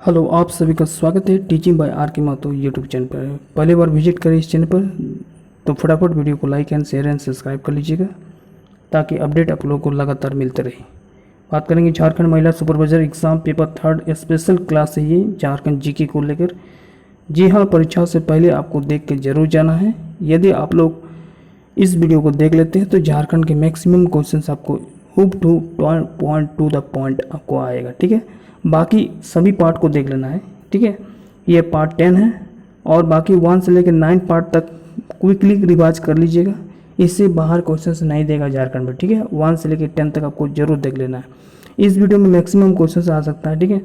Hello, आप सभी का स्वागत है टीचिंग बाय आर के माथुर यूट्यूब चैनल पर। पहली बार विजिट करें इस चैनल पर तो फटाफट वीडियो को like and share and subscribe कर लीजिएगा ताकि अपडेट आप लोगों को लगातार मिलते रहे। बात करेंगे झारखंड महिला supervisor exam paper 3 special class है ये झारखंड जीके को लेकर। जी हाँ, परीक्षा से पहले आपको देख के जरूर जाना है। यदि आप लोग इस वीडियो को देख लेते हैं तो झारखंड के मैक्सिमम क्वेश्चंस आपको hub two point two the point आपको आएगा। ठीक है, बाकी सभी पार्ट को देख लेना है। ठीक है, ये पार्ट 10 है और बाकी 1 से लेकर 9 पार्ट तक क्विकली रिवाइज कर लीजिएगा। इससे बाहर क्वेश्चंस नहीं देगा झारखंड में। ठीक है, 1 से लेकर 10 तक आपको जरूर देख लेना है। इस वीडियो में मैक्सिमम क्वेश्चंस आ सकता है। ठीक है,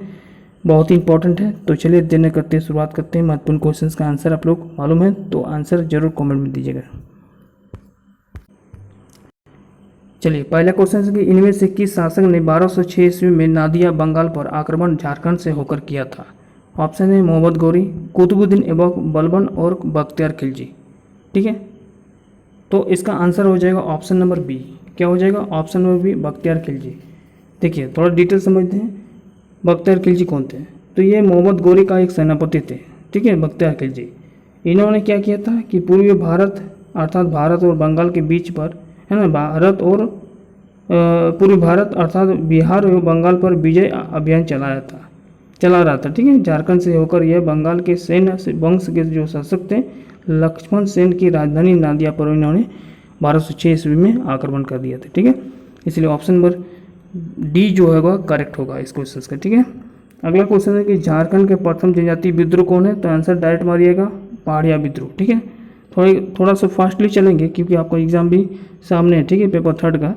बहुत ही इंपॉर्टेंट है। तो चलिए देने करते हैं, शुरुआत करते हैं। महत्वपूर्ण क्वेश्चंस का आंसर आप लोग मालूम है तो आंसर जरूर कॉमेंट में दीजिएगा। चलिए, पहला क्वेश्चन है कि इनमें से किस शासक ने 1206 ईस्वी में नादिया बंगाल पर आक्रमण झारखंड से होकर किया था? ऑप्शन है मोहम्मद गौरी, कुतुबुद्दीन ऐबक, बलबन और बख्तियार खिलजी। ठीक है, तो इसका आंसर हो जाएगा ऑप्शन नंबर बी। क्या हो जाएगा? Option number B, Bakhtiyar Khilji. देखिए, थोड़ा डिटेल समझते हैं। बख्तियार खिलजी कौन थे? तो ये मोहम्मद गौरी का एक सेनापति थे। ठीक है, बख्तियार खिलजी। इन्होंने क्या किया था कि पूर्वी भारत अर्थात भारत और बंगाल के बीच पर, है ना, भारत और पूर्वी भारत अर्थात बिहार और बंगाल पर विजय अभियान चला रहा था। ठीक है, झारखंड से होकर यह बंगाल के सेन वंश के जो शासक थे लक्ष्मण सेन की राजधानी नादिया पर इन्होंने 1206 ईस्वी में आक्रमण कर दिया था। ठीक है, इसलिए ऑप्शन नंबर डी जो होगा करेक्ट होगा इस क्वेश्चन का। ठीक है, अगला क्वेश्चन है कि झारखंड के प्रथम जनजातीय विद्रोह कौन है? तो आंसर डायरेक्ट मारिएगा, पहाड़िया विद्रोह। ठीक है, थोड़ा सा फास्टली चलेंगे क्योंकि आपका एग्जाम भी सामने है। ठीक है, पेपर 3 का।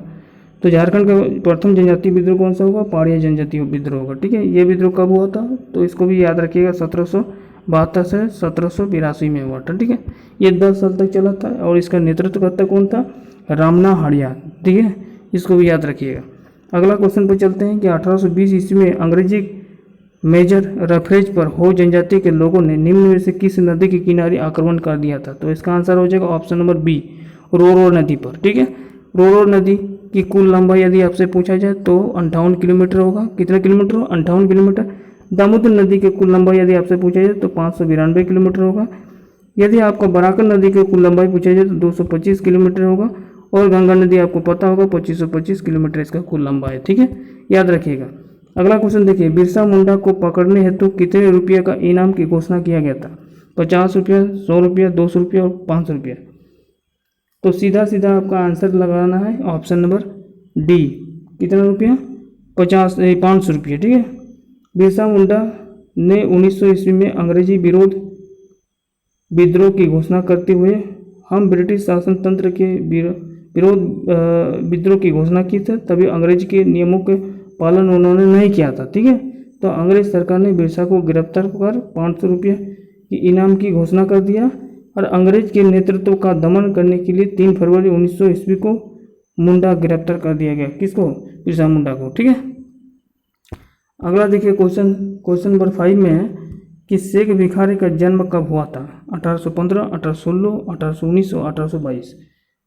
तो झारखंड का प्रथम जनजातीय विद्रोह कौन सा होगा? पहाड़िया जनजातीय विद्रोह होगा। ठीक है, ये विद्रोह कब हुआ था? तो इसको भी याद रखिएगा, 1772 से 1782 में हुआ था। ठीक है, ये 10 साल तक चला था और इसका नेतृत्वकर्ता कौन था? रामना हाड़िया। ठीक है, इसको भी याद रखिएगा। अगला क्वेश्चन पर चलते हैं कि 1820 ईस्वी में अंग्रेजी मेजर रेफरेज पर हो जनजाति के लोगों ने निम्न में से किस नदी के किनारे आक्रमण कर दिया था? तो इसका आंसर हो जाएगा ऑप्शन नंबर बी, रोरो नदी पर। ठीक है, रोरो नदी की कुल लंबाई यदि आपसे पूछा जाए तो 58 किलोमीटर होगा। कितना किलोमीटर? 58 किलोमीटर। दामोदर नदी की कुल लंबाई यदि आपसे पूछा जाए तो 592 किलोमीटर होगा। यदि आपको बराकर नदी की कुल लंबाई पूछा जाए तो 225 किलोमीटर होगा। और गंगा नदी आपको पता होगा 2525 किलोमीटर इसका कुल लंबा है। ठीक है, याद रखिएगा। अगला क्वेश्चन देखिए, बिरसा मुंडा को पकड़ने हेतु कितने रुपये का इनाम की घोषणा किया गया था? 50 रुपया, 100 रुपया, 200 रुपया और 500 रुपया। तो सीधा सीधा आपका आंसर लगाना है ऑप्शन नंबर डी। कितना रुपया? 500 रुपये। ठीक है, बिरसा मुंडा ने 1900 ईस्वी में अंग्रेजी विद्रोह की घोषणा करते हुए हम ब्रिटिश शासन तंत्र के विरोध विद्रोह की घोषणा की थी। तभी अंग्रेज के नियमों के पालन उन्होंने नहीं किया था। ठीक है, तो अंग्रेज सरकार ने बिरसा को गिरफ्तार कर 500 रुपये की इनाम की घोषणा कर दिया और अंग्रेज के नेतृत्व का दमन करने के लिए 3 फरवरी 1900 ईस्वी को मुंडा गिरफ्तार कर दिया गया। किसको? बिरसा मुंडा को। ठीक है, अगला देखिए क्वेश्चन नंबर 5 में है कि शेख भिखारी का जन्म कब हुआ था? 1815, 1816, 1819 और 1822।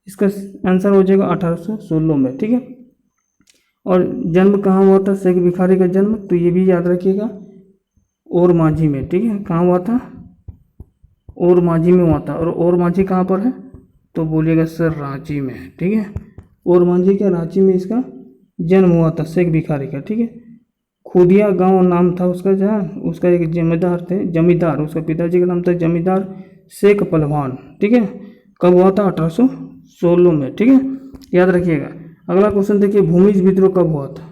इसका आंसर हो जाएगा 1816 में। ठीक है, और जन्म कहाँ हुआ था शेख भिखारी का जन्म? तो ये भी याद रखिएगा, और माझी में। ठीक है, कहाँ हुआ था? और माझी में हुआ था। और माझी कहाँ पर है? तो बोलिएगा सर रांची में। ठीक है, और माझी क्या रांची में इसका जन्म हुआ था शेख भिखारी का। ठीक है, खुदिया गांव नाम था उसका, जहाँ उसका एक जमींदार उसका पिताजी का नाम था जमींदार शेख पहलवान। ठीक है, कब हुआ था? 1816 में। ठीक है, याद रखिएगा। अगला क्वेश्चन देखिए, भूमिज विद्रोह कब हुआ था?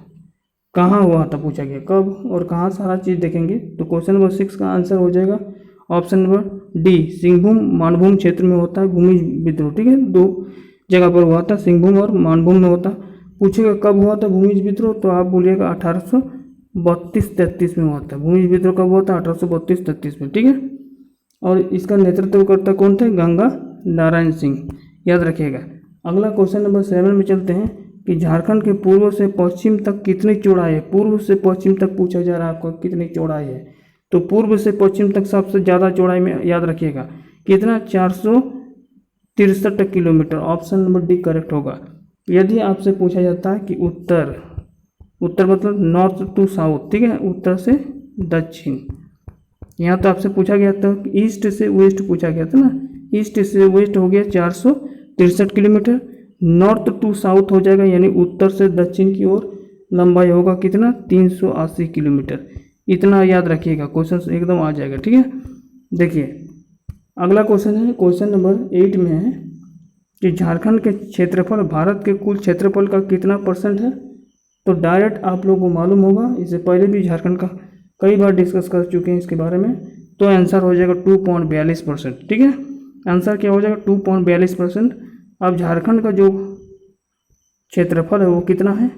कहाँ हुआ था पूछा गया, कब और कहाँ, सारा चीज़ देखेंगे। तो क्वेश्चन नंबर 6 का आंसर हो जाएगा option number D, Singhbhum Manbhum क्षेत्र में होता है भूमिज विद्रोह। ठीक है, 2 जगह पर हुआ था, सिंहभूम और मानभूम में होता। पूछेगा कब हुआ था भूमिज विद्रोह, तो आप बोलिएगा 1832-33 में हुआ था। भूमिज विद्रोह कब हुआ था? 1832-33 में। ठीक है, और इसका नेतृत्वकर्ता कौन थे? गंगा नारायण सिंह। याद रखिएगा। अगला क्वेश्चन नंबर 7 में चलते हैं कि झारखंड के पूर्व से पश्चिम तक कितनी चौड़ाई है? पूर्व से पश्चिम तक पूछा जा रहा है आपको कितनी चौड़ाई है। तो पूर्व से पश्चिम तक सबसे ज़्यादा चौड़ाई में याद रखिएगा कितना? 463 kilometre. Option number D correct होगा। यदि आपसे पूछा जाता है कि उत्तर मतलब नॉर्थ टू साउथ, ठीक है, उत्तर से दक्षिण। यहाँ तो आपसे पूछा गया था ईस्ट से वेस्ट पूछा गया था ना, ईस्ट से वेस्ट हो गया 463 किलोमीटर। नॉर्थ टू साउथ हो जाएगा, यानी उत्तर से दक्षिण की ओर लंबाई होगा कितना 380 किलोमीटर। इतना याद रखिएगा, क्वेश्चन एकदम आ जाएगा। ठीक है, देखिए अगला क्वेश्चन है, क्वेश्चन नंबर 8 में है कि झारखंड के क्षेत्रफल भारत के कुल क्षेत्रफल का कितना % है। तो डायरेक्ट आप लोगों को मालूम होगा, इससे पहले भी झारखंड का कई बार डिस्कस कर चुके हैं इसके बारे में। तो आंसर हो जाएगा 2.42%। ठीक है, आंसर क्या हो जाएगा 2.42%। अब झारखंड का जो क्षेत्रफल है वो कितना है,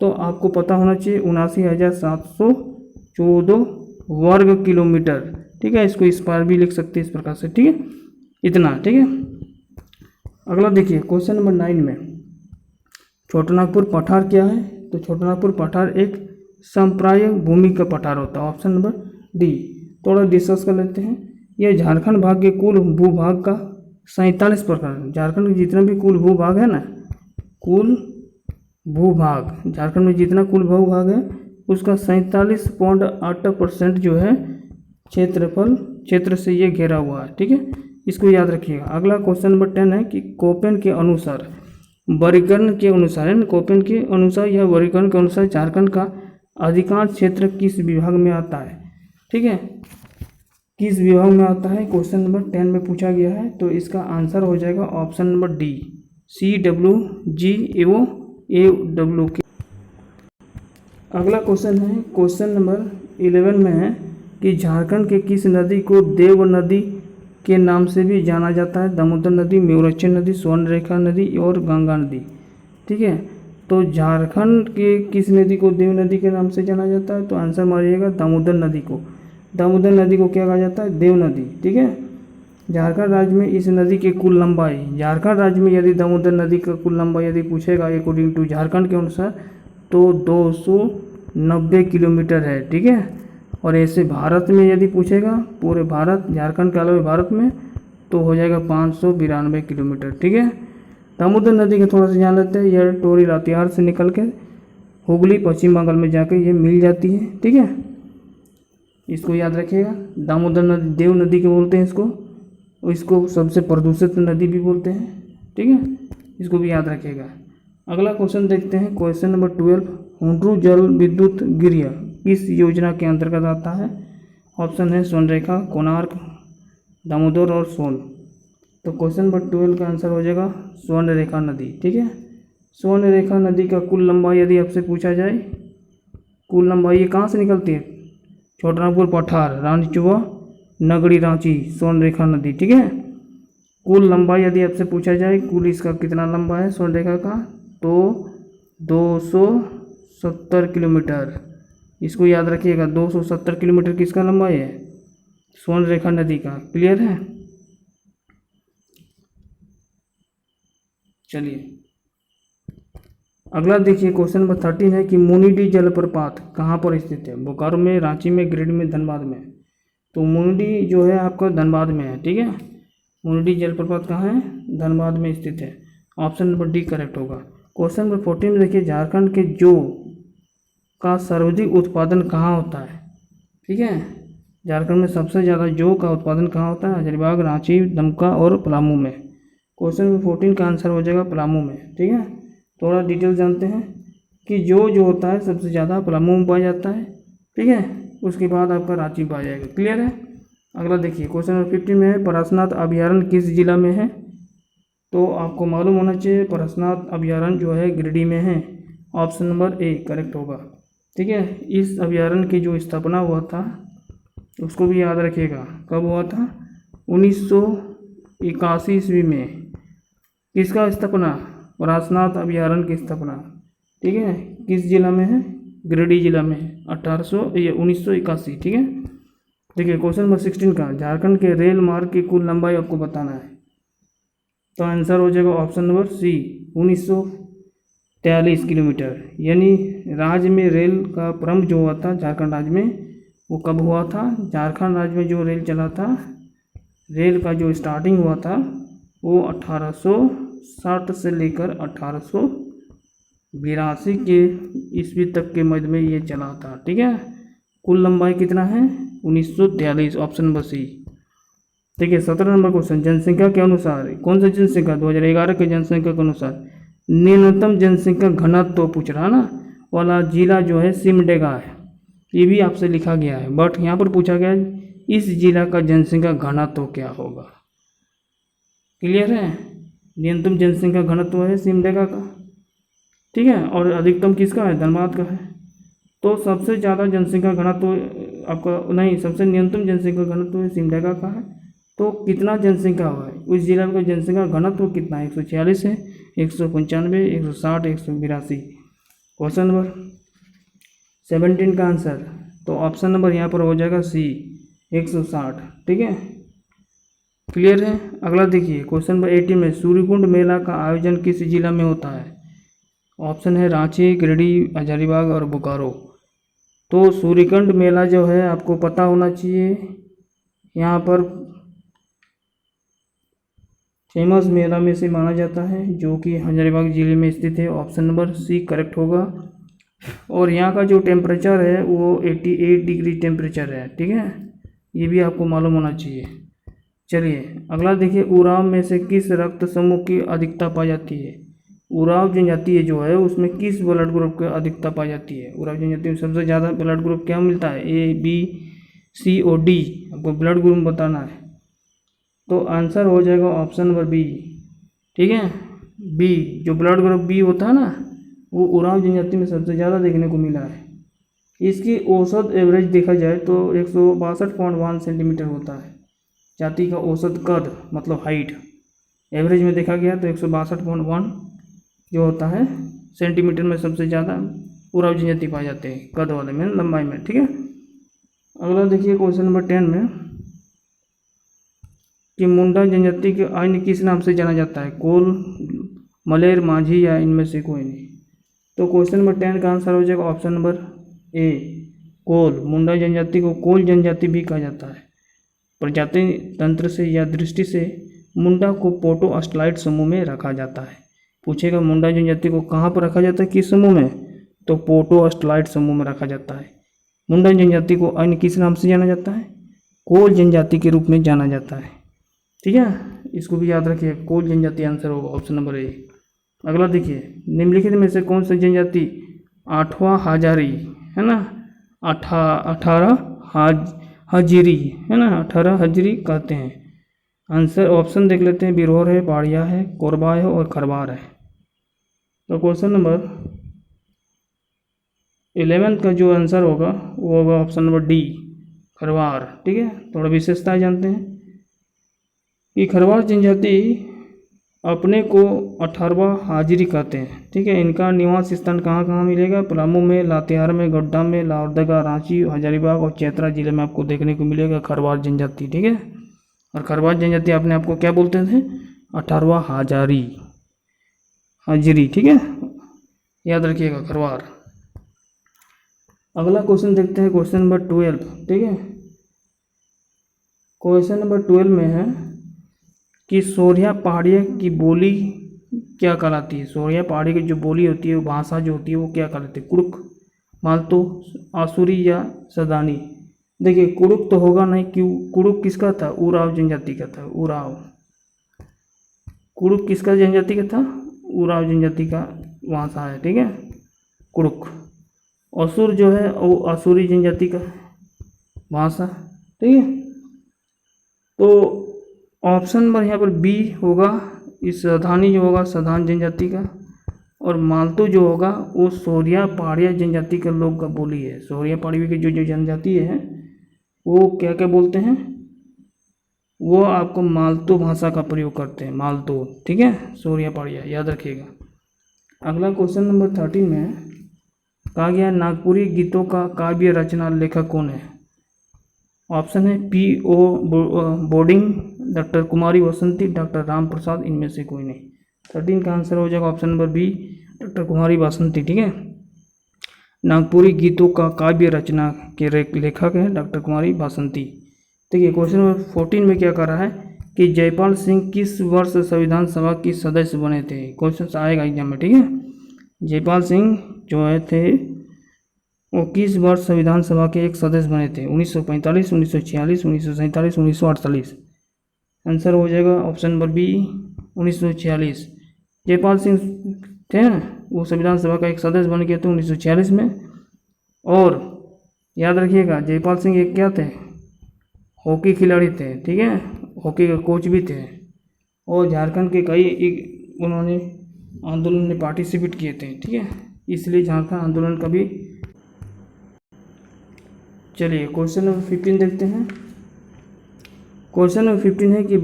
तो आपको पता होना चाहिए 79,714 वर्ग किलोमीटर। ठीक है, इसको इस बार भी लिख सकते हैं इस प्रकार से। ठीक है, इतना। ठीक है, अगला देखिए क्वेश्चन नंबर 9 में छोटानागपुर पठार क्या है। तो छोटानागपुर पठार एक संप्राय भूमि का पठार होता है। Option number D. थोड़ा डिस्कस कर लेते हैं। यह झारखंड भाग के कुल भूभाग का 47%। झारखंड में जितना भी कुल भूभाग है ना, कुल भूभाग झारखंड में जितना कुल भूभाग है उसका 47.8% जो है क्षेत्र से ये घेरा हुआ है। ठीक है, इसको याद रखिएगा। अगला क्वेश्चन नंबर 10 है कि कोपेन के अनुसार वर्गीकरण के अनुसार है, कोपेन के अनुसार या वर्गीकरण के अनुसार झारखंड का अधिकांश क्षेत्र किस विभाग में आता है। ठीक है, किस विभाग में आता है, क्वेश्चन नंबर 10 में पूछा गया है। तो इसका आंसर हो जाएगा option number D, CWG AW के। अगला क्वेश्चन है, क्वेश्चन नंबर 11 में है कि झारखंड के किस नदी को देव नदी के नाम से भी जाना जाता है। दामोदर नदी, म्योरक्षी नदी, स्वर्णरेखा नदी और गंगा नदी। ठीक है, तो झारखंड के किस नदी को देव नदी के नाम से जाना जाता है, तो आंसर मारिएगा दामोदर नदी को। दामोदर नदी को क्या कहा जाता है, देव नदी। ठीक है, झारखंड राज्य में इस नदी की कुल लंबाई, झारखंड राज्य में यदि दामोदर नदी का कुल लंबाई यदि पूछेगा अकॉर्डिंग टू झारखंड के अनुसार तो 290 किलोमीटर है। ठीक है, और ऐसे भारत में यदि पूछेगा पूरे भारत, झारखंड के अलावा भारत में, तो हो जाएगा 592 किलोमीटर। ठीक है, दामोदर नदी के थोड़ा सा जान लेते हैं। यह टोरी लातेहार से निकल के हुगली पश्चिम बंगाल में जाकर ये मिल जाती है। ठीक है, इसको याद रखिएगा। दामोदर नदी देव नदी के बोलते हैं इसको सबसे प्रदूषित नदी भी बोलते हैं। ठीक है, इसको भी याद रखिएगा। अगला क्वेश्चन देखते हैं, क्वेश्चन नंबर 12, हुंड्रू जल विद्युत गिरिया किस योजना के अंतर्गत आता है। ऑप्शन है स्वर्णरेखा, कोणार्क, दामोदर और सोन। तो क्वेश्चन नंबर 12 का आंसर हो जाएगा स्वर्णरेखा नदी। ठीक है, स्वर्णरेखा नदी का कुल लंबाई यदि आपसे पूछा जाए, कुल लंबाई ये कहाँ से निकलती है, छोटानागपुर पठार, रानीचुवा, नगड़ी, रांची, स्वर्णरेखा नदी। ठीक है, कुल लंबाई यदि आपसे पूछा जाए कुल इसका कितना लंबा है स्वर्णरेखा का, तो 270 किलोमीटर। इसको याद रखिएगा, 270 किलोमीटर किसका लंबाई है, स्वर्णरेखा नदी का। क्लियर है, चलिए अगला देखिए क्वेश्चन नंबर 13 है कि मुनिडी जलप्रपात कहाँ पर स्थित है। बोकारो में, रांची में, गिरिडीह में, धनबाद में। तो मुनिडी जो है आपका धनबाद में है। ठीक है, मुनिडी जलप्रपात कहाँ है, धनबाद में स्थित है। ऑप्शन नंबर डी करेक्ट होगा। क्वेश्चन नंबर 14 में देखिए झारखंड के जौ का सर्वाधिक उत्पादन कहाँ होता है। ठीक है, झारखंड में सबसे ज़्यादा जौ का उत्पादन कहाँ होता है, हजारीबाग, रांची, दुमका और पलामू में। क्वेश्चन नंबर 14 का आंसर हो जाएगा पलामू में। ठीक है, थोड़ा डिटेल जानते हैं कि जो होता है सबसे ज़्यादा पलामू में पाया जाता है। ठीक है, उसके बाद आपका रांची में पाया जाएगा। क्लियर है, अगला देखिए क्वेश्चन नंबर 15 में है पारसनाथ अभयारण्य किस जिला में है। तो आपको मालूम होना चाहिए पारसनाथ अभयारण्य जो है गिरिडीह में है। ऑप्शन नंबर ए करेक्ट होगा। ठीक है, इस अभयारण्य की जो स्थापना हुआ था उसको भी याद रखिएगा, कब हुआ था, 1981 ईस्वी में। किसका स्थापना, पारसनाथ अभयारण्य की स्थापना। ठीक है, किस जिला में है, गिरिडीह जिला में है, 1981। ठीक है, देखिए क्वेश्चन नंबर 16 का झारखंड के रेल मार्ग की कुल लंबाई आपको बताना है। तो आंसर हो जाएगा ऑप्शन नंबर सी, 1943 किलोमीटर। यानी राज्य में रेल का प्रारंभ जो हुआ था झारखंड राज्य में वो कब हुआ था, झारखंड राज्य में जो रेल चला था, रेल का जो स्टार्टिंग हुआ था वो 1860 से लेकर 1882 के ईस्वी तक के मध्य में ये चला था। ठीक है, कुल लंबाई कितना है 1943, ऑप्शन नंबर सी। ठीक है, 17 नंबर क्वेश्चन, जनसंख्या के अनुसार, कौन सा जनसंख्या 2011 के जनसंख्या के अनुसार न्यूनतम जनसंख्या घनत्व तो पूछ रहा ना वाला जिला जो है सिमडेगा है। ये भी आपसे लिखा गया है, बट यहाँ पर पूछा गया है इस जिला का जनसंख्या घनत्व तो क्या होगा। क्लियर है, न्यूनतम जनसंख्या घनत्व है सिमडेगा का, ठीक है, और अधिकतम किसका है, धनबाद का है। तो सबसे ज़्यादा जनसंख्या घनत्व आपका नहीं, सबसे न्यूनतम जनसंख्या घनत्व है सिमडेगा का है। तो कितना जनसंख्या हुआ है उस जिला का, जनसंख्या घनत्व कितना है, 146 है, 195, 160, 182। क्वेश्चन नंबर 17 का आंसर, तो ऑप्शन नंबर यहाँ पर हो जाएगा सी 160। ठीक है, क्लियर है। अगला देखिए क्वेश्चन नंबर 18 में सूर्यकुंड मेला का आयोजन किस जिला में होता है। ऑप्शन है रांची, गिरिडीह, हजारीबाग और बोकारो। तो सूर्यकुंड मेला जो है आपको पता होना चाहिए, यहाँ पर फेमस मेला में से माना जाता है, जो कि हजारीबाग जिले में स्थित है। ऑप्शन नंबर सी करेक्ट होगा। और यहाँ का जो टेम्परेचर है वो 88 डिग्री टेम्परेचर है। ठीक है, ये भी आपको मालूम होना चाहिए। चलिए अगला देखिए, उराव में से किस रक्त समूह की अधिकता पाई जाती है। उराव जनजाति जो है उसमें किस ब्लड ग्रुप की अधिकता पाई जाती है। उराव जनजाति में सबसे ज़्यादा ब्लड ग्रुप क्या मिलता है, ए, बी, सी और डी। आपको ब्लड ग्रुप बताना है, तो आंसर हो जाएगा ऑप्शन नंबर बी। ठीक है, बी, जो ब्लड ग्रुप बी होता है ना, वो उराव जनजाति में सबसे ज़्यादा देखने को मिला है। इसकी औसत एवरेज देखा जाए तो 162.1 सेंटीमीटर होता है। जाति का औसत कद मतलब हाइट एवरेज में देखा गया तो 162.1 जो होता है सेंटीमीटर में सबसे ज़्यादा उराव जनजाति पाए जाते हैं कद वाले में, लंबाई में। ठीक है, अगला देखिए क्वेश्चन नंबर 10 में कि मुंडा जनजाति के अन्य किस नाम से जाना जाता है, कोल, मलेर, माझी या इनमें से कोई नहीं। तो क्वेश्चन नंबर 10 का आंसर हो जाएगा ऑप्शन नंबर ए, कोल। मुंडा जनजाति को कोल जनजाति भी कहा जाता है। प्रजाति तंत्र से या दृष्टि से मुंडा को पोटोस्टलाइट समूह में रखा जाता है। पूछेगा मुंडा जनजाति को कहाँ पर रखा जाता है, किस समूह में, तो पोटोस्टलाइट समूह में रखा जाता है। मुंडा जनजाति को अन्य किस नाम से जाना जाता है, कोल जनजाति के रूप में जाना जाता है। ठीक है, इसको भी याद रखिए, कोल जनजाति आंसर होगा ऑप्शन नंबर ए। अगला देखिए, निम्नलिखित में से कौन सी जनजाति 8वां हाजारी है ना, 18 हाजिरी है ना, 18 हाजिरी कहते हैं। आंसर ऑप्शन देख लेते हैं, बिरहोर है, बाड़िया है, कोरबा है और खरवार है। तो क्वेश्चन नंबर 11 का जो आंसर होगा वो होगा ऑप्शन नंबर डी, खरवार। ठीक है, थोड़ा विशेषताएं जानते हैं कि खरवार जनजाति अपने को 18वां हाजिरी कहते हैं। ठीक है, इनका निवास स्थान कहाँ कहाँ मिलेगा, पलामू में, लातेहार में, गोड्डा में, लाहौरदगा, रांची, हजारीबाग और चैतरा जिले में आपको देखने को मिलेगा खरवार जनजाति। ठीक है, और खरवार जनजाति अपने आपको क्या बोलते थे, 18वां हाजिरी। ठीक है, याद रखिएगा खरवार। अगला क्वेश्चन देखते हैं, क्वेश्चन नंबर 12। ठीक है, क्वेश्चन नंबर 12 में है कि सोरिया पहाड़िया की बोली क्या कहलाती है। सोरिया पहाड़ी की जो बोली होती है, भाषा जो होती है वो क्या कहलाती है, कुड़ुक, मालतो, आसुरी या सदानी। देखिए कुड़ुक तो होगा नहीं, क्यों, कुड़ुक किसका था, उराव जनजाति का था। उराव, कुड़ुक किसका जनजाति का था, उराव जनजाति का भाषा है। ठीक है, कुड़ुक। असुर जो है वो आसुरी जनजाति का भाषा। ठीक है, तो ऑप्शन नंबर यहाँ पर बी होगा। इस सधानी जो होगा सधान जनजाति का, और मालतो जो होगा वो सोरिया पहाड़िया जनजाति के लोग का बोली है। सोरिया पहाड़ी की जो जनजाति है वो क्या क्या बोलते हैं, वो आपको मालतो भाषा का प्रयोग करते हैं, मालतो। ठीक है, सोरिया पहाड़िया याद रखिएगा। अगला क्वेश्चन नंबर 13 में कहा गया नागपुरी गीतों का काव्य रचना लेखक कौन है। ऑप्शन है P.O. बोर्डिंग, डॉक्टर कुमारी बसंती, डॉक्टर राम प्रसाद, इनमें से कोई नहीं। 13 का आंसर हो जाएगा ऑप्शन नंबर बी, डॉक्टर कुमारी बसंती। ठीक है, नागपुरी गीतों का काव्य रचना के लेखक हैं डॉक्टर कुमारी बसंती। देखिए क्वेश्चन नंबर 14 में क्या कर रहा है कि जयपाल सिंह किस वर्ष संविधान सभा की सदस्य बने थे। क्वेश्चन आएगा एग्जाम में। ठीक है, जयपाल सिंह जो है थे वो किस वर्ष संविधान सभा के एक सदस्य बने थे? 1945, 1946, 1947, 1948। आंसर हो जाएगा option number B 1946। Jaipal Singh थे ना, वो संविधान सभा का एक सदस्य बन गए थे 1946 में। और याद रखिएगा जयपाल सिंह एक क्या थे? हॉकी खिलाड़ी थे, ठीक है, हॉकी के कोच भी थे। और झारखंड के कई उन्होंने आंदोलन में पार्टिसिपेट किए थे, ठीक है, इसलिए झारखंड आंदोलन का भी। चलिए क्वेश्चन नंबर 15 देखते हैं। क्वेश्चन नंबर 15 है कि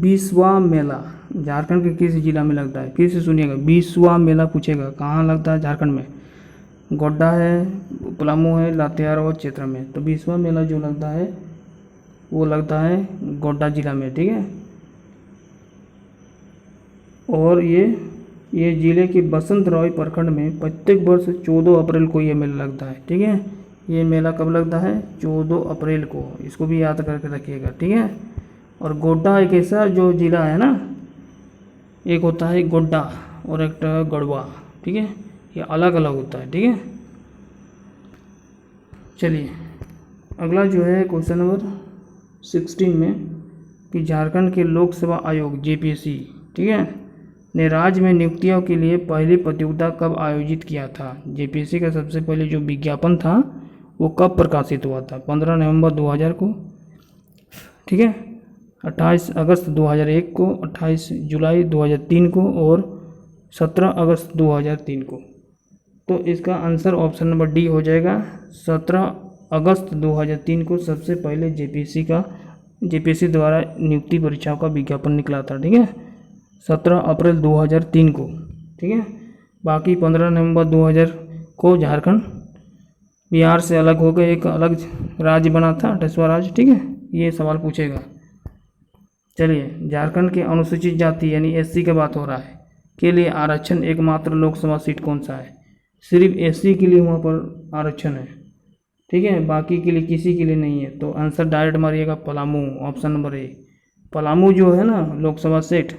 बीसवा मेला झारखंड के किस जिला में लगता है? फिर से सुनिएगा, बीसवा मेला पूछेगा कहाँ लगता है झारखंड में? गोड्डा है, पलामू है, लातेहार और चतरा में। तो बीसवा मेला जो लगता है वो लगता है गोड्डा जिला में, ठीक है। और ये जिले के बसंत राय प्रखंड में प्रत्येक वर्ष 14 अप्रैल को ये मेला लगता है, ठीक है। ये मेला कब लगता है? 14 अप्रैल को, इसको भी याद करके रखिएगा, ठीक है। और गोड्डा एक ऐसा जो जिला है ना, एक होता है गोड्डा और एक गढ़वा, ठीक है, ये अलग अलग होता है, ठीक है। चलिए अगला जो है क्वेश्चन नंबर 16 में कि झारखंड के लोक सेवा आयोग जेपीएससी, ठीक है, ने राज्य में नियुक्तियों के लिए पहली प्रतियोगिता कब आयोजित किया था? जेपीएससी का सबसे पहले जो विज्ञापन था वो कब प्रकाशित हुआ था? 15 नवंबर 2000 को, ठीक है, 28 अगस्त 2001 को, 28 जुलाई 2003 को और 17 अगस्त 2003 को। तो इसका आंसर ऑप्शन नंबर डी हो जाएगा। 17 अगस्त 2003 को सबसे पहले जेपीएससी द्वारा नियुक्ति परीक्षाओं का विज्ञापन निकला था, ठीक है, 17 अप्रैल 2003 को, ठीक है। बाकी 15 नवंबर 2000 को झारखंड बिहार से अलग हो गए, एक अलग राज्य बना था, 28वां राज्य, ठीक है। ये सवाल पूछेगा। चलिए झारखंड के अनुसूचित जाति यानी एससी की बात हो रहा है के लिए आरक्षण एकमात्र लोकसभा सीट कौन सा है? सिर्फ एससी के लिए वहाँ पर आरक्षण है, ठीक है, बाकी के लिए किसी के लिए नहीं है। तो आंसर डायरेक्ट मारिएगा Palamu, option number A. Palamu जो है ना लोकसभा सीट,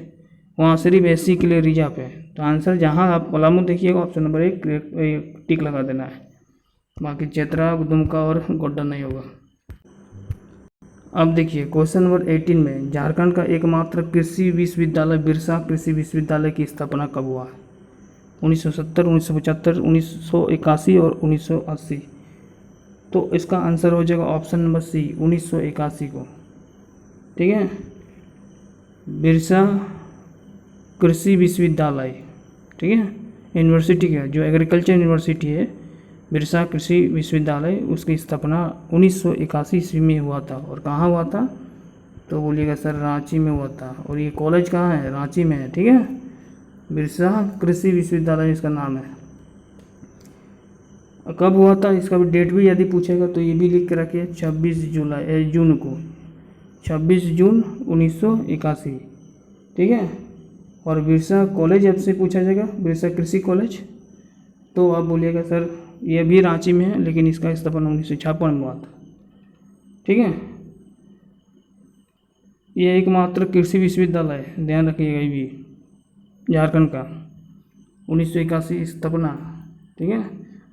वहाँ सिर्फ एससी के लिए रिजर्व है। तो आंसर जहाँ आप पलामू देखिएगा ऑप्शन नंबर एक टिक लगा देना है, बाकी चतरा, दुमका और गोड्डा नहीं होगा। अब देखिए क्वेश्चन नंबर 18 में झारखंड का एकमात्र कृषि विश्वविद्यालय बिरसा कृषि विश्वविद्यालय की स्थापना कब हुआ? 1970, 1975, 1981 और 1980। तो इसका आंसर हो जाएगा ऑप्शन नंबर सी 1981 को, ठीक है। बिरसा कृषि विश्वविद्यालय, ठीक है, यूनिवर्सिटी का जो एग्रीकल्चर यूनिवर्सिटी है बिरसा कृषि विश्वविद्यालय, उसकी स्थापना 1981 ईस्वी में हुआ था। और कहाँ हुआ था? तो बोलिएगा सर रांची में हुआ था। और ये कॉलेज कहाँ है? रांची में है, ठीक है, बिरसा कृषि विश्वविद्यालय इसका नाम है। कब हुआ था इसका भी डेट भी यदि पूछेगा तो ये भी लिख के रखिए 26 जून को, 26 जून 1981, ठीक है। और बिरसा कॉलेज आपसे पूछा जाएगा, बिरसा कृषि कॉलेज, तो आप बोलिएगा सर ये भी रांची में है लेकिन इसका स्थापना 1956 में हुआ था, ठीक है। ये एकमात्र कृषि विश्वविद्यालय है, ध्यान रखिएगा, ये भी झारखंड का 1981 स्थापना, ठीक है।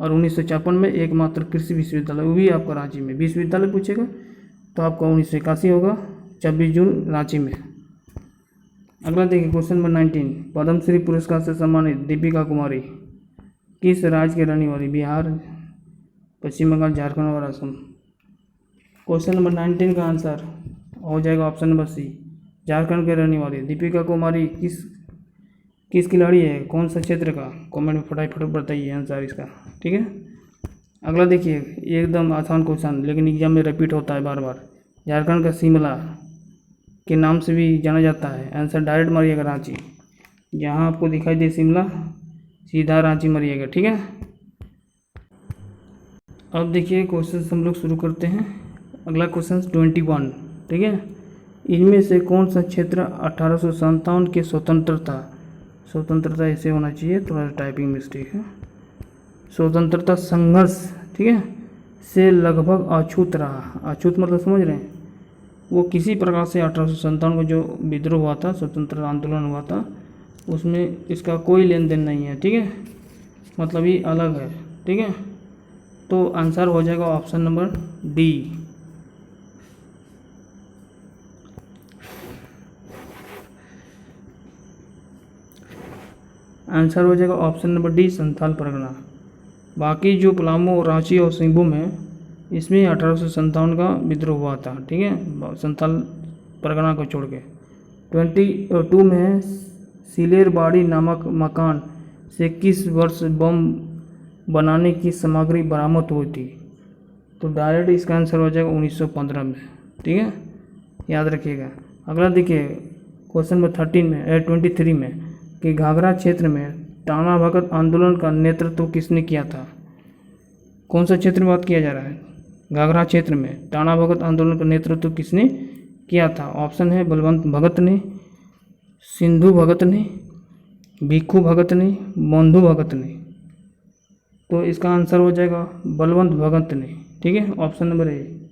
और 1956 में एकमात्र कृषि विश्वविद्यालय, वो भी आपका रांची में। विश्वविद्यालय पूछेगा तो आपका 1981 होगा, 26 जून रांची में। अगला देखिए क्वेश्चन नंबर 19, पद्मश्री पुरस्कार से सम्मानित दीपिका कुमारी किस राज्य के रहने वाली? बिहार, पश्चिम बंगाल, झारखंड और असम। क्वेश्चन नंबर 19 का आंसर हो जाएगा ऑप्शन नंबर सी, झारखंड के रहने वाली दीपिका कुमारी किस खिलाड़ी है, कौन सा क्षेत्र का? कमेंट में फटाफट बताइए आंसर इसका, ठीक है। अगला देखिए एकदम आसान क्वेश्चन लेकिन एग्जाम में रिपीट होता है बार बार। झारखंड का शिमला के नाम से भी जाना जाता है, आंसर डायरेक्ट मारिएगा रांची, जहाँ आपको दिखाई दे शिमला सीधा रांची मारिएगा, ठीक है। अब देखिए क्वेश्चन हम लोग शुरू करते हैं। अगला क्वेश्चन 21, ठीक है। इनमें से कौन सा क्षेत्र 1857 के स्वतंत्रता ऐसे होना चाहिए, थोड़ा टाइपिंग मिस्टेक है, स्वतंत्रता संघर्ष, ठीक है, से लगभग अछूत रहा? अछूत मतलब समझ रहे हैं, वो किसी प्रकार से 1857 को जो विद्रोह हुआ था, स्वतंत्र आंदोलन हुआ था, उसमें इसका कोई लेन देन नहीं है, ठीक है, मतलब ये अलग है, ठीक है। तो आंसर हो जाएगा ऑप्शन नंबर डी। आंसर हो जाएगा option number D, Santhal Pargana. बाकी जो पलामू, रांची और सिंहभूम है, इसमें 1857 का विद्रोह हुआ था, ठीक है, संथाल परगना को छोड़ के। 22 में है, सिलेरबाड़ी नामक मकान से किस वर्ष बम बनाने की सामग्री बरामद हुई थी? तो डायरेक्ट इसका आंसर हो जाएगा 1915 में, ठीक है, याद रखिएगा। अगला देखिए क्वेश्चन नंबर 23 में कि घाघरा क्षेत्र में टाना भगत आंदोलन का नेतृत्व किसने किया था? कौन सा क्षेत्र में बात किया जा रहा है? घाघरा क्षेत्र में टाना भगत आंदोलन का नेतृत्व किसने किया था? ऑप्शन है बलवंत भगत ने, सिंधु भगत ने, भिक्खू भगत ने, बंधु भगत ने। तो इसका आंसर हो जाएगा बलवंत भगत ने, ठीक है, ऑप्शन नंबर ए।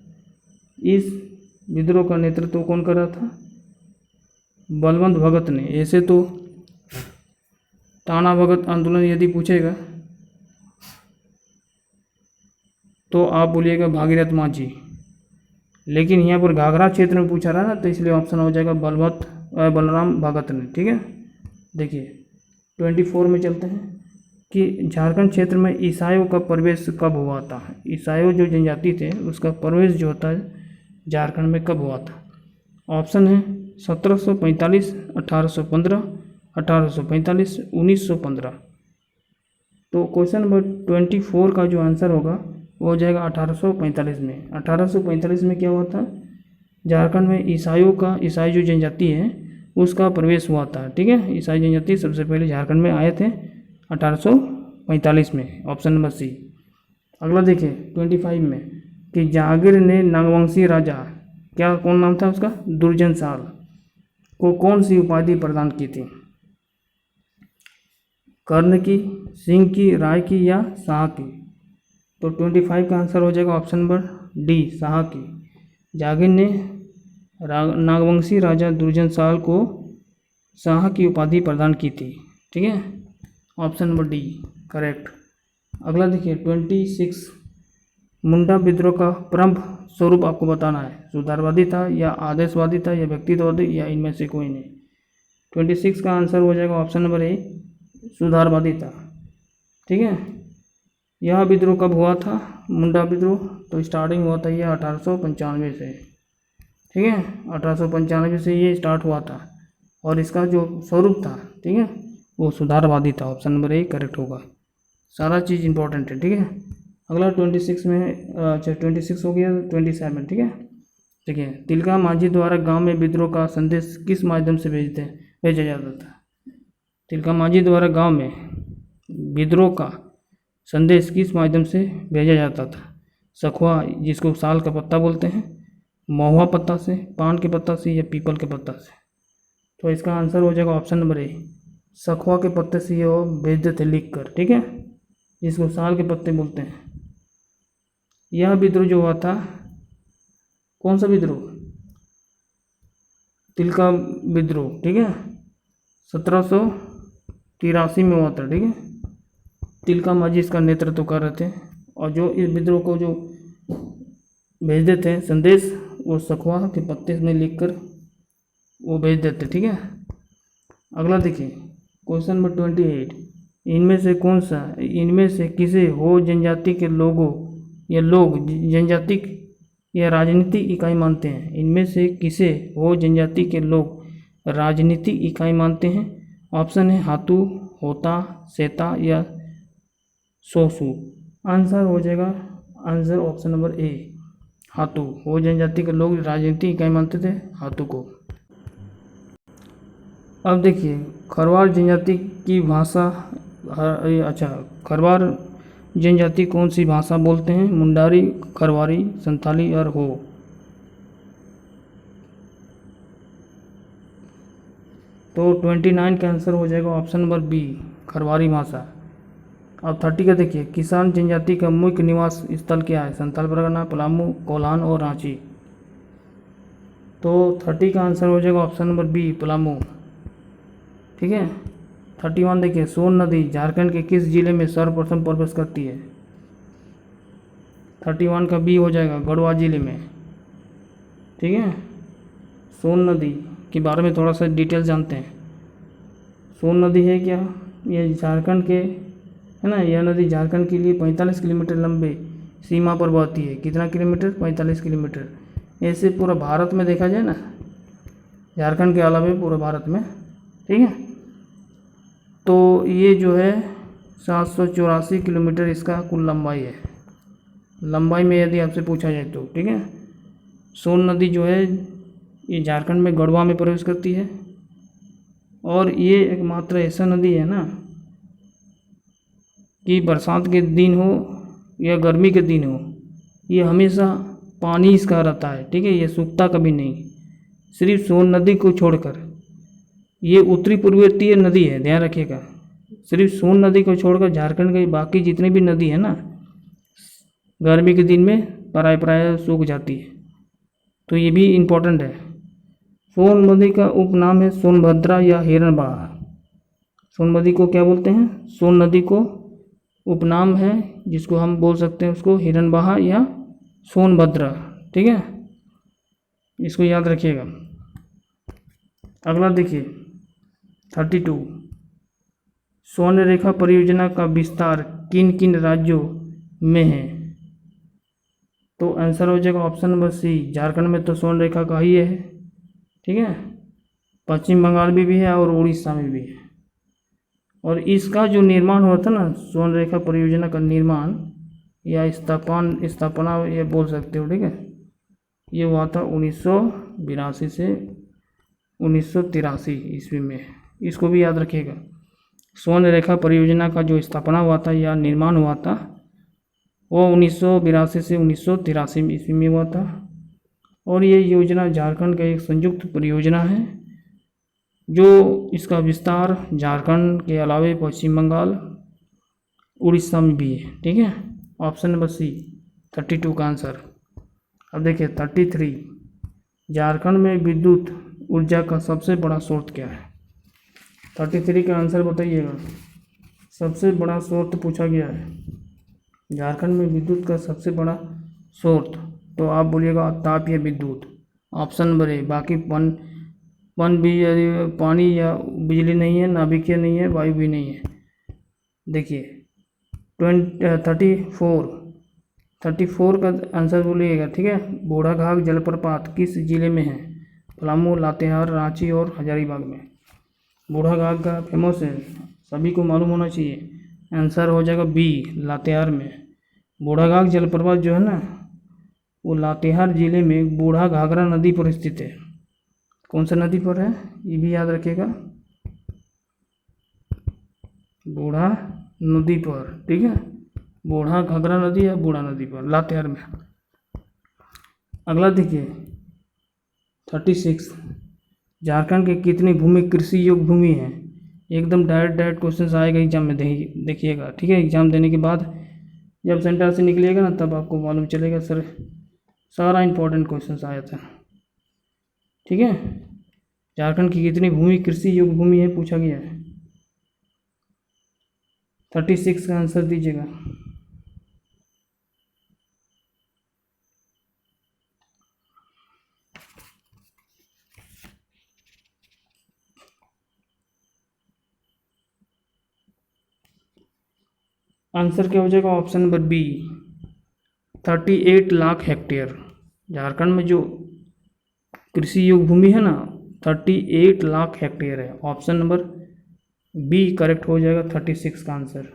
इस विद्रोह का नेतृत्व कौन कर रहा था? बलवंत भगत ने। ऐसे तो टाना भगत आंदोलन यदि पूछेगा तो आप बोलिएगा भागीरथ मांझी, लेकिन यहाँ पर घाघरा क्षेत्र में पूछा रहा है ना, तो इसलिए ऑप्शन हो जाएगा बलराम भगत ने, ठीक है। देखिए 24 में चलते हैं कि झारखंड क्षेत्र में ईसाइयों का प्रवेश कब हुआ था? ईसाइयों जो जनजाति थे उसका प्रवेश जो होता है झारखंड में कब हुआ था? ऑप्शन है 1745, 1815, 1845, 1915। तो क्वेश्चन नंबर 24 का जो आंसर होगा वो हो जाएगा 1845 में। 1845 में क्या हुआ था? झारखंड में ईसाई जो जनजाति है उसका प्रवेश हुआ था, ठीक है। ईसाई जनजाति सबसे पहले झारखंड में आए थे 1845 में, ऑप्शन नंबर सी। अगला देखिए 25 में कि जहांगीर ने नागवंशी राजा, क्या कौन नाम था उसका? दुर्जन साल को कौन सी उपाधि प्रदान की थी? कर्ण की, सिंह की, राय की या शाह की? तो 25 का आंसर हो जाएगा ऑप्शन नंबर डी, शाह की। जहांगीर ने नागवंशी राजा दुर्जन साल को शाह की उपाधि प्रदान की थी, ठीक है, ऑप्शन नंबर डी करेक्ट। अगला देखिए 26 मुंडा विद्रोह का प्रमुख स्वरूप आपको बताना है। सुधारवादी था या आदेशवादी था या व्यक्तित्ववादी या इनमें से कोई नहीं? 26 का आंसर हो जाएगा ऑप्शन नंबर ए, सुधारवादी था, ठीक है। यह विद्रोह कब हुआ था? मुंडा विद्रोह तो स्टार्टिंग हुआ था ये 1895 से, ठीक है, 1895 से ये स्टार्ट हुआ था और इसका जो स्वरूप था, ठीक है, वो सुधारवादी था। ऑप्शन नंबर ए करेक्ट होगा। सारा चीज़ इंपॉर्टेंट है, ठीक है। अगला 26 में, अच्छा 26 हो गया, 27, ठीक है। देखिए तिलका मांझी द्वारा गांव में विद्रोह का संदेश किस माध्यम से भेजा जाता था? तिलका मांझी द्वारा गांव में विद्रोह का संदेश किस माध्यम से भेजा जाता था? सखुआ, जिसको साल का पत्ता बोलते हैं, महुआ पत्ता से, पान के पत्ता से या पीपल के पत्ता से? तो इसका आंसर हो जाएगा ऑप्शन नंबर ए, सखुआ के पत्ते से ये वो भेजते थे लिख कर, ठीक है, जिसको साल के पत्ते बोलते हैं। यह विद्रोह जो हुआ था, कौन सा विद्रोह? तिलका विद्रोह, ठीक है, 1783 में हुआ था, ठीक है। तिलका मांझी इसका नेतृत्व कर रहे थे और जो इस विद्रोह को जो भेजते थे संदेश, वो सखुआ के पत्ते में लिखकर वो भेज देते, ठीक है। अगला देखिए क्वेश्चन नंबर 28, इनमें से किसे हो जनजाति के लोगों या लोग जनजाति या राजनीतिक इकाई मानते हैं? इनमें से किसे हो जनजाति के लोग राजनीतिक इकाई मानते हैं? ऑप्शन है हातू, होता, सेता या सोसू। आंसर हो जाएगा आंसर ऑप्शन नंबर ए, हातू। वो जनजाति के लोग राजनीतिक इकाई मानते थे हातू को। अब देखिए खरवार जनजाति की भाषा, अच्छा खरवार जनजाति कौन सी भाषा बोलते हैं? मुंडारी, खरवारी, संथाली और हो। तो 29 का आंसर हो जाएगा ऑप्शन नंबर बी, खरवारी भाषा। अब 30 का देखिए किसान जनजाति का मुख्य निवास स्थल क्या है? संथाल परगना, पलामू, कोल्हान और रांची। तो 30 का आंसर हो जाएगा ऑप्शन नंबर बी, पलामू, ठीक है। 31 देखिए सोन नदी झारखंड के किस जिले में सर्वप्रथम प्रवेश करती है? 31 का बी हो जाएगा गढ़वा जिले में। ठीक है, सोन नदी के बारे में थोड़ा सा डिटेल जानते हैं। सोन नदी है क्या, ये झारखंड के है ना, यह नदी झारखंड के लिए 45 किलोमीटर लंबे सीमा पर बहती है। कितना किलोमीटर, 45 किलोमीटर। ऐसे पूरा भारत में देखा जाए ना, झारखंड के अलावा पूरे भारत में। ठीक है, तो ये जो है 784 किलोमीटर इसका कुल लंबाई है। लंबाई में यदि आपसे पूछा जाए तो, ठीक है। सोन नदी जो है ये झारखंड में गढ़वा में प्रवेश करती है, और ये एकमात्र ऐसा नदी है ना कि बरसात के दिन हो या गर्मी के दिन हो, ये हमेशा पानी इसका रहता है। ठीक है, ये सूखता कभी नहीं, सिर्फ सोन नदी को छोड़कर। ये उत्तरी पूर्वोत्तीय नदी है, ध्यान रखिएगा। सिर्फ सोन नदी को छोड़कर झारखंड की बाकी जितनी भी नदी है ना, गर्मी के दिन में प्राय सूख जाती है, तो ये भी इम्पोर्टेंट है। सोन नदी का उपनाम है सोनभद्रा या हिरणबहा। सोन नदी को क्या बोलते हैं, सोन नदी को उपनाम है जिसको हम बोल सकते हैं उसको हिरणबहा या सोनभद्रा। ठीक है, इसको याद रखिएगा। अगला देखिए 32, स्वर्ण रेखा परियोजना का विस्तार किन किन राज्यों में है। तो आंसर हो जाएगा ऑप्शन नंबर सी, झारखंड में तो स्वर्ण रेखा का ही है। ठीक है, पश्चिम बंगाल में भी है और उड़ीसा में भी है। और इसका जो निर्माण हुआ था ना, स्वर्ण रेखा परियोजना का निर्माण या स्थापना ये बोल सकते हो। ठीक है, ये हुआ था 1982 से 1983 ईस्वी में। इसको भी याद रखिएगा। स्वर्ण रेखा परियोजना का जो स्थापना हुआ था या निर्माण हुआ था वो 1982 से 1983 ईस्वी में हुआ था। और ये योजना झारखंड का एक संयुक्त परियोजना है, जो इसका विस्तार झारखंड के अलावे पश्चिम बंगाल, उड़ीसा में भी है। ठीक है, ऑप्शन नंबर सी 32 का आंसर। अब देखिए 33, झारखंड में विद्युत ऊर्जा का सबसे बड़ा स्रोत क्या है। 33 का आंसर बताइएगा। सबसे बड़ा स्रोत पूछा गया है, झारखंड में विद्युत का सबसे बड़ा स्रोत, तो आप बोलिएगा तापीय विद्युत, ऑप्शन नंबर ए। बाकी पन भी यदि पानी या बिजली नहीं है, नाभिकीय नहीं है, वायु भी नहीं है। देखिए 34 का आंसर बोलिएगा। ठीक है, बूढ़ाघाट जलप्रपात किस जिले में है। पलामू, लातेहार, रांची और हजारीबाग में। बूढ़ाघाट का फेमस है, सभी को मालूम होना चाहिए। आंसर हो जाएगा बी, लातेहार में। बूढ़ाघाट जलप्रपात जो है ना, वो लातेहार जिले में बूढ़ा घाघरा नदी पर स्थित है। कौन सा नदी पर है ये भी याद रखिएगा, बूढ़ा नदी पर। ठीक है, बूढ़ा घाघरा नदी या बूढ़ा नदी पर, लातेहार में। अगला देखिए 36, झारखंड के कितनी भूमि कृषि योग्य भूमि है। एकदम डायरेक्ट क्वेश्चन आएगा एग्जाम में, देखिएगा। ठीक है, एग्जाम देने के बाद जब सेंटर से निकलिएगा ना, तब आपको मालूम चलेगा सर सारा इंपॉर्टेंट क्वेश्चन आया था। ठीक है, झारखंड की कितनी भूमि कृषि योग्य भूमि है पूछा गया है। 36 का आंसर दीजिएगा। आंसर क्या हो जाएगा, option number B 38 lakh hectare. Jharkhand में जो कृषि योग्य भूमि है ना 38 लाख हेक्टेयर है। ऑप्शन नंबर बी करेक्ट हो जाएगा 36 का आंसर।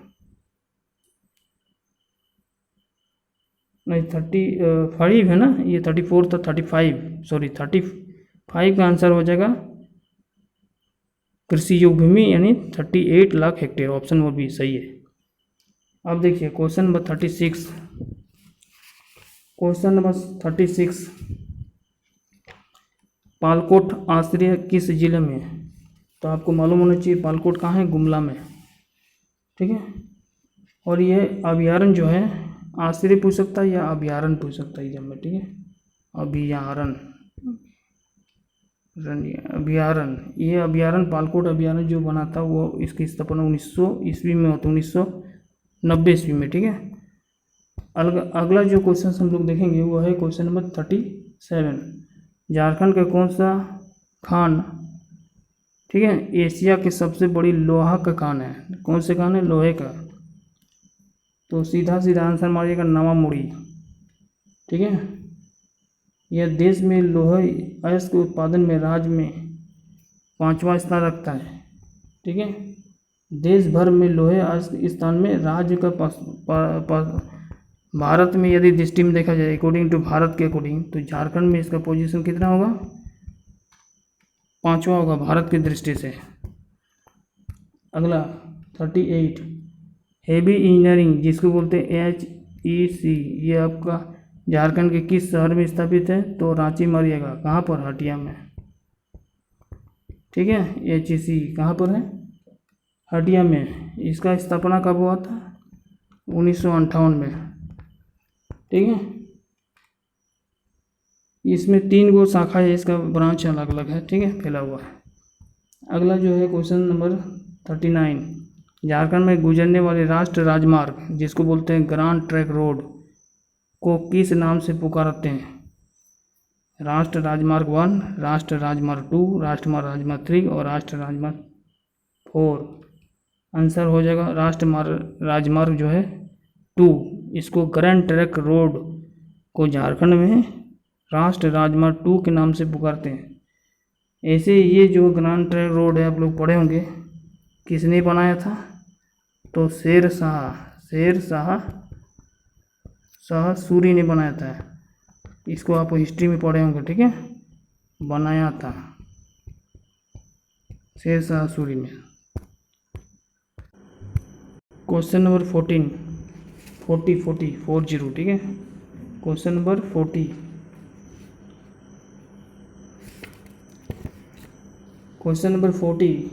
नहीं 35 है ना, ये 34 था, 35 का आंसर हो जाएगा कृषि योग्य भूमि यानी 38 lakh hectare. Option number B सही है। अब देखिए question number 36। Question number 36, Palkot आश्रय किस जिले में है। तो आपको मालूम होना चाहिए पालकोट कहाँ है, गुमला में। ठीक है, और ये अभयारण्य जो है, आश्रय पूछ सकता है या अभयारण्य पूछ सकता है एग्जाम में। ठीक है, अभयारण्य, ये अभयारण्य पालकोट अभयारण्य जो बना था वो इसकी स्थापना 1900 ईस्वी में होती, 1990 ईस्वी में। ठीक है, अगला जो क्वेश्चन हम लोग देखेंगे वो है क्वेश्चन नंबर 37। झारखंड का कौन सा खान, ठीक है, एशिया की सबसे बड़ी लोहा का खान है? कौन से खान है? लोहे का। तो सीधा सीधा आंसर मारिएगा नवामुड़ी, ठीक है। यह देश में लोहे अयस्क के उत्पादन में राज्य में 5वां स्थान रखता है, ठीक है। देश भर में लोहे अयस्क स्थान में राज्य का भारत में यदि दृष्टि में देखा जाए, अकॉर्डिंग टू भारत के अकॉर्डिंग, तो झारखंड में इसका पोजीशन कितना होगा? 5वां होगा भारत की दृष्टि से। अगला 38, हेवी इंजीनियरिंग जिसको बोलते हैं HEC, ये आपका झारखंड के किस शहर में स्थापित है? तो रांची मारिएगा। कहाँ पर? हटिया में, ठीक है। HEC कहाँ पर है? हटिया में। इसका स्थापना कब हुआ था? 1958 में, ठीक है। इसमें 3 गो शाखा है, इसका ब्रांच अलग अलग है, ठीक है, फैला हुआ है। अगला जो है क्वेश्चन नंबर 39, झारखंड में गुजरने वाले राष्ट्रीय राजमार्ग जिसको बोलते हैं ग्रांड ट्रैक रोड को किस नाम से पुकारते हैं? राष्ट्रीय राजमार्ग 1, राष्ट्रीय राजमार्ग 2, राष्ट्रीय राजमार्ग 3 और राष्ट्रीय राजमार्ग 4। आंसर हो जाएगा राजमार्ग जो है 2। इसको ग्रैंड ट्रैक रोड को झारखंड में राष्ट्रीय राजमार्ग 2 के नाम से पुकारते हैं। ऐसे ये जो ग्रैंड ट्रैक रोड है आप लोग पढ़े होंगे, किसने बनाया था? तो शेर शाह सूरी ने बनाया था। इसको आप हिस्ट्री में पढ़े होंगे, ठीक है। बनाया था शेर शाह सूरी ने। क्वेश्चन नंबर 40, ठीक है। क्वेश्चन नंबर 40, क्वेश्चन नंबर 40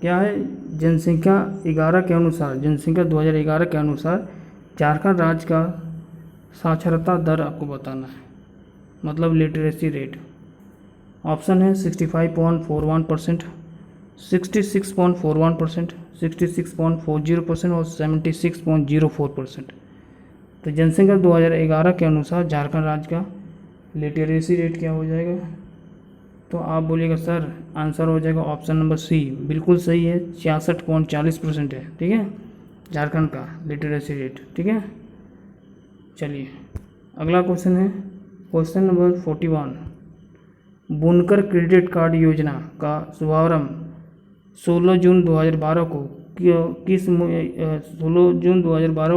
क्या है? जनसंख्या 2011 के अनुसार झारखंड राज्य का साक्षरता दर आपको बताना है, मतलब लिटरेसी रेट। ऑप्शन है 65.41%, 66.41%, 66.40% और 76.04%। तो जनसंख्या 2011 के अनुसार झारखंड राज्य का लिटरेसी रेट क्या हो जाएगा? तो आप बोलिएगा सर आंसर हो जाएगा ऑप्शन नंबर सी, बिल्कुल सही है, 66.40% है, ठीक है, झारखंड का लिटरेसी रेट, ठीक है। चलिए अगला क्वेश्चन है क्वेश्चन नंबर 41, बुनकर क्रेडिट कार्ड योजना का शुभारंभ 16 जून 2012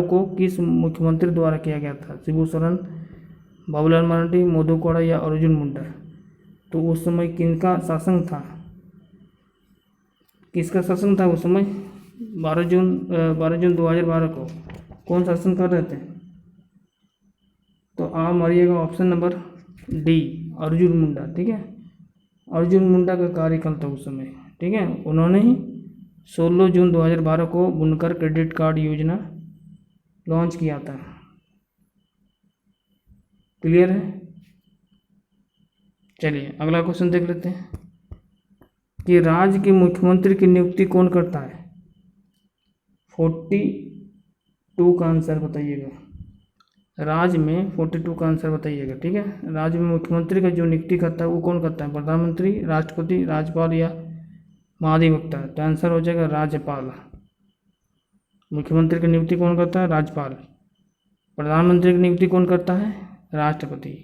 को किस मुख्यमंत्री द्वारा किया गया था? शिबू सोरेन, बाबूलाल मरांडी, मधु कोड़ा या अर्जुन मुंडा? तो उस समय किनका शासन था? किसका शासन था उस समय? 12 जून 2012 को कौन शासन कर रहे थे? तो आप मारिएगा option number D, Arjun Munda, ठीक है। अर्जुन मुंडा का कार्यकाल था उस समय, ठीक है। उन्होंने ही 16 जून 2012 को बुनकर क्रेडिट कार्ड योजना लॉन्च किया था। क्लियर है? चलिए अगला क्वेश्चन देख लेते हैं कि राज्य के मुख्यमंत्री की नियुक्ति कौन करता है? 42 का आंसर बताइएगा। राज्य में 42 का आंसर बताइएगा, ठीक है। राज्य में मुख्यमंत्री का जो नियुक्ति करता है वो कौन करता है? प्रधानमंत्री, राष्ट्रपति, राज्यपाल या महाधिवक्ता? तो आंसर हो जाएगा राज्यपाल। मुख्यमंत्री की नियुक्ति कौन करता है? राज्यपाल। प्रधानमंत्री की नियुक्ति कौन करता है? राष्ट्रपति।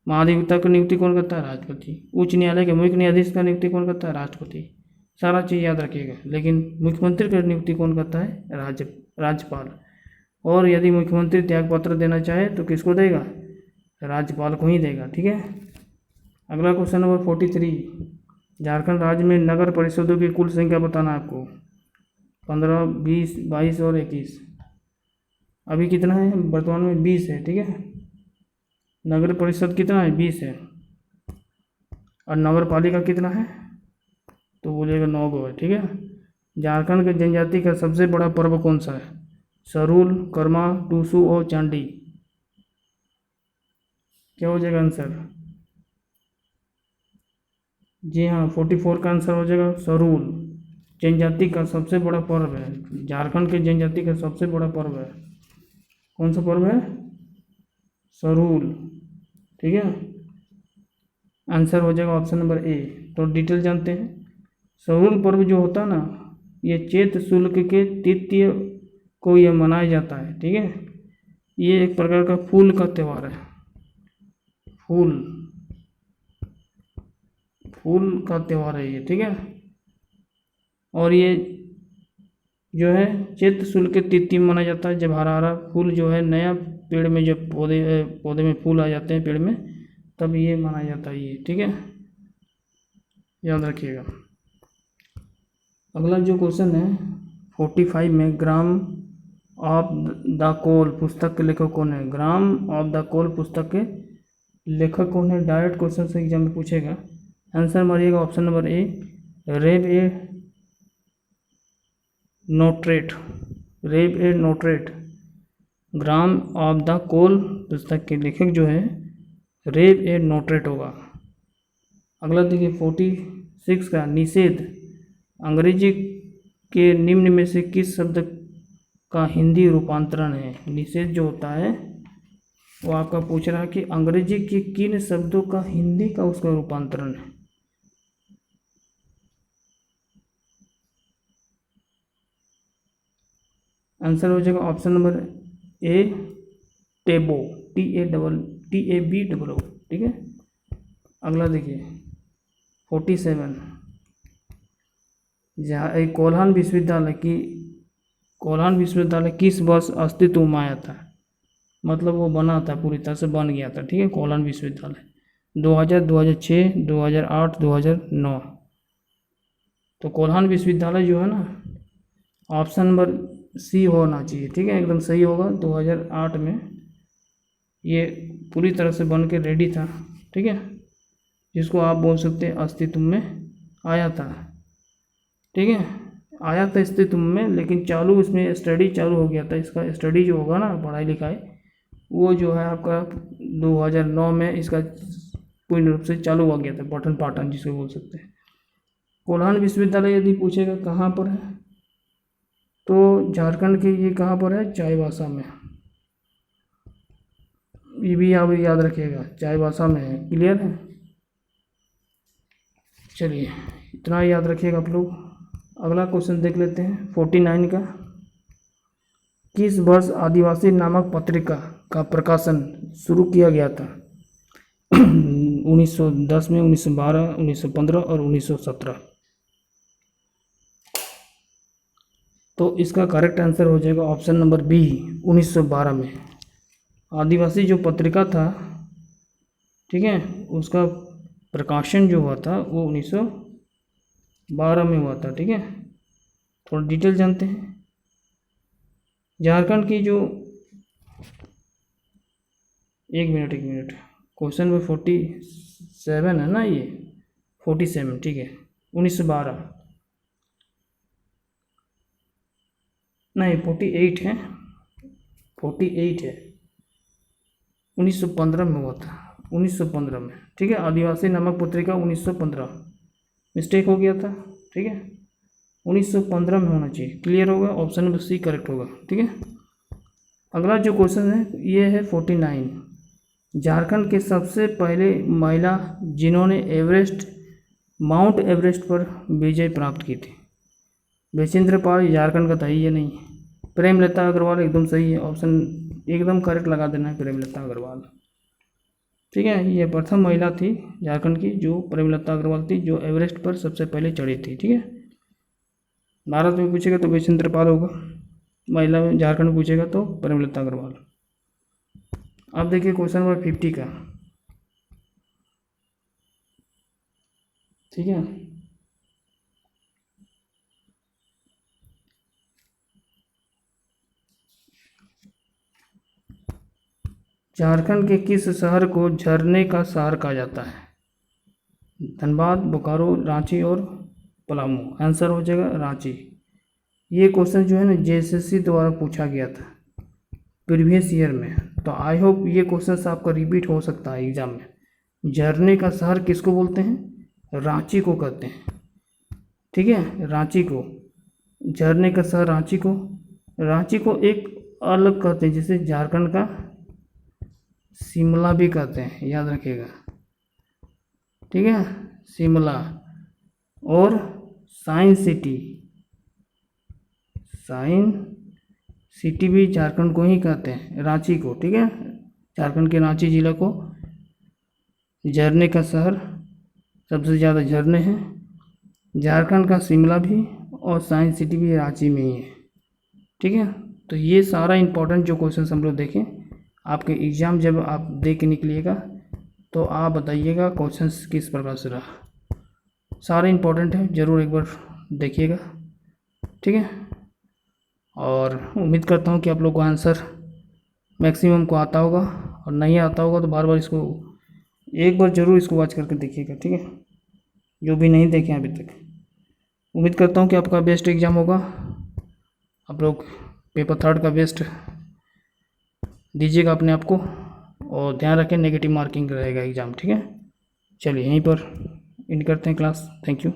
महाधिवक्ता की नियुक्ति कौन करता है? राष्ट्रपति। उच्च न्यायालय के मुख्य न्यायाधीश का नियुक्ति कौन करता है? राष्ट्रपति। सारा चीज़ याद रखिएगा, लेकिन मुख्यमंत्री की नियुक्ति कौन करता है? राज्यपाल। और यदि मुख्यमंत्री त्याग पत्र देना चाहे तो किसको देगा? राज्यपाल को ही देगा, ठीक है। अगला क्वेश्चन नंबर 43, झारखंड राज्य में नगर परिषदों की कुल संख्या बताना है आपको। 15, 20, 22 और 21। अभी कितना है? वर्तमान में 20 है, ठीक है। नगर परिषद कितना है? 20 है। और नगर पालिका कितना है? तो बोलिएगा 9 गो है, ठीक है। झारखंड के जनजाति का सबसे बड़ा पर्व कौन सा है? सरूल, कर्मा, टूसू और चांडी? क्या हो जाएगा आंसर? जी हाँ, 44 का आंसर हो जाएगा सरूल। जनजाति का सबसे बड़ा पर्व है, झारखंड के जनजाति का सबसे बड़ा पर्व है। कौन सा पर्व है? सरूल। ठीक है, आंसर हो जाएगा ऑप्शन नंबर ए। तो डिटेल जानते हैं। सरूल पर्व जो होता है ना, ये चैत्र शुक्ल के तृतीय को ये मनाया जाता है। ठीक है, ये एक प्रकार का फूल का त्यौहार है। फूल का त्यौहार है ये। ठीक है, और ये जो है चैत्र शुक्ल के तृतीय में मनाया जाता है, जब हरा हरा फूल जो है नया पेड़ में, जब पौधे में फूल आ जाते हैं पेड़ में, तब ये मनाया जाता है ये। ठीक है, याद रखिएगा। अगला जो क्वेश्चन है 45 में, ग्राम ऑफ द कोल पुस्तक के लेखक कौन है? ग्राम ऑफ द कोल पुस्तक के लेखक कौन है? डायरेक्ट क्वेश्चन से एग्जाम में पूछेगा। आंसर मारिएगा ऑप्शन नंबर ए, रेब ए नोट्रेट। रेब ए नोट्रेट। ग्राम ऑफ द कोल पुस्तक के लेखक जो है रेब ए नोट्रेट होगा। अगला देखिए 46 का, निषेध अंग्रेजी के निम्न में से किस शब्द का हिंदी रूपांतरण है? निषेध जो होता है वो आपका पूछ रहा है कि अंग्रेजी के किन शब्दों का हिंदी का उसका रूपांतरण है। आंसर हो जाएगा ऑप्शन नंबर ए, टेबो। TABO। ठीक है, अगला देखिए 47, जहाँ एक कोल्हान विश्वविद्यालय किस वर्ष अस्तित्व में आया था? मतलब वो बना था, पूरी तरह से बन गया था। ठीक है, कोल्हान विश्वविद्यालय 2000, 2006, 2008, 2009। तो कोल्हान विश्वविद्यालय जो है ना, ऑप्शन नंबर सी होना चाहिए। ठीक है, एकदम सही होगा। 2008 में ये पूरी तरह से बन के रेडी था। ठीक है, जिसको आप बोल सकते हैं अस्तित्व में आया था। ठीक है, आया था अस्तित्व में, लेकिन चालू इसमें स्टडी चालू हो गया था। इसका स्टडी जो होगा ना, पढ़ाई लिखाई, वो जो है आपका 2009 में इसका पूर्ण रूप से चालू हो गया था, पठन पाठन जिसको बोल सकते हैं। कोल्हान विश्वविद्यालय यदि पूछेगा कहाँ पर है, तो झारखंड के ये कहाँ पर है? चाईबासा में। ये भी आप याद रखिएगा, चाईबासा में है। क्लियर है? चलिए, इतना याद रखिएगा आप लोग। अगला क्वेश्चन देख लेते हैं 49 का। किस वर्ष आदिवासी नामक पत्रिका का प्रकाशन शुरू किया गया था? 1910 में, 1912, 1915 और 1917। तो इसका करेक्ट आंसर हो जाएगा ऑप्शन नंबर बी, 1912 में। आदिवासी जो पत्रिका था, ठीक है, उसका प्रकाशन जो हुआ था वो 1912 में हुआ था। ठीक है, थोड़ा डिटेल जानते हैं। झारखंड की जो, एक मिनट क्वेश्चन में 47 है ना, ये 47। ठीक है, 1912 नहीं, 48 है। 48 है, 1915 में हुआ था, 1915 में। ठीक है, आदिवासी नामक पत्रिका 1915, मिस्टेक हो गया था। ठीक है, 1915 में होना चाहिए। क्लियर होगा, ऑप्शन नंबर सी करेक्ट होगा। ठीक है, अगला जो क्वेश्चन है ये है 49। झारखंड के सबसे पहले महिला जिन्होंने माउंट एवरेस्ट पर विजय प्राप्त की थी? बछेंद्र पाल, झारखंड का था ये नहीं। प्रेमलता अग्रवाल, एकदम सही है। ऑप्शन एकदम करेक्ट लगा देना है, प्रेमलता अग्रवाल। ठीक है, ये प्रथम महिला थी झारखंड की, जो प्रेमलता अग्रवाल थी, जो एवरेस्ट पर सबसे पहले चढ़ी थी। ठीक है, भारत में पूछेगा तो बछेंद्र पाल होगा, महिला में झारखंड में पूछेगा तो प्रेमलता अग्रवाल। अब देखिए क्वेश्चन नंबर 50 का। ठीक है, झारखंड के किस शहर को झरने का शहर कहा जाता है? धनबाद, बोकारो, रांची और पलामू। आंसर हो जाएगा रांची। ये क्वेश्चन जो है ना जेएसएससी द्वारा पूछा गया था प्रीवियस ईयर में, तो आई होप ये क्वेश्चन आपका रिपीट हो सकता है एग्जाम में। झरने का शहर किसको बोलते हैं? रांची को कहते हैं। ठीक है, रांची को, झरने का शहर रांची को एक अलग कहते हैं, जिसे झारखंड का शिमला भी कहते हैं, याद रखिएगा, ठीक है, शिमला। और साइंस सिटी, साइंस सिटी भी झारखंड को ही कहते हैं, रांची को, ठीक है, झारखंड के रांची जिला को झरने का शहर, सबसे ज़्यादा झरने हैं। झारखंड का शिमला भी और साइंस सिटी भी रांची में ही है, ठीक है। तो ये सारा इंपॉर्टेंट जो क्वेश्चन हम लोग देखें, आपके एग्ज़ाम जब आप दे के निकलिएगा तो आप बताइएगा क्वेश्चंस किस प्रकार से रहा। सारे इंपॉर्टेंट है, ज़रूर एक बार देखिएगा, ठीक है। और उम्मीद करता हूँ कि आप लोग को आंसर मैक्सिमम को आता होगा, और नहीं आता होगा तो बार बार इसको एक बार ज़रूर इसको वॉच करके देखिएगा, ठीक है, जो भी नहीं देखे अभी तक। उम्मीद करता हूँ कि आपका बेस्ट एग्ज़ाम होगा, आप लोग पेपर 3 का बेस्ट दीजिएगा अपने आप को, और ध्यान रखें नेगेटिव मार्किंग रहेगा एग्ज़ाम, ठीक है। चलिए यहीं पर एंड करते हैं क्लास। Thank you.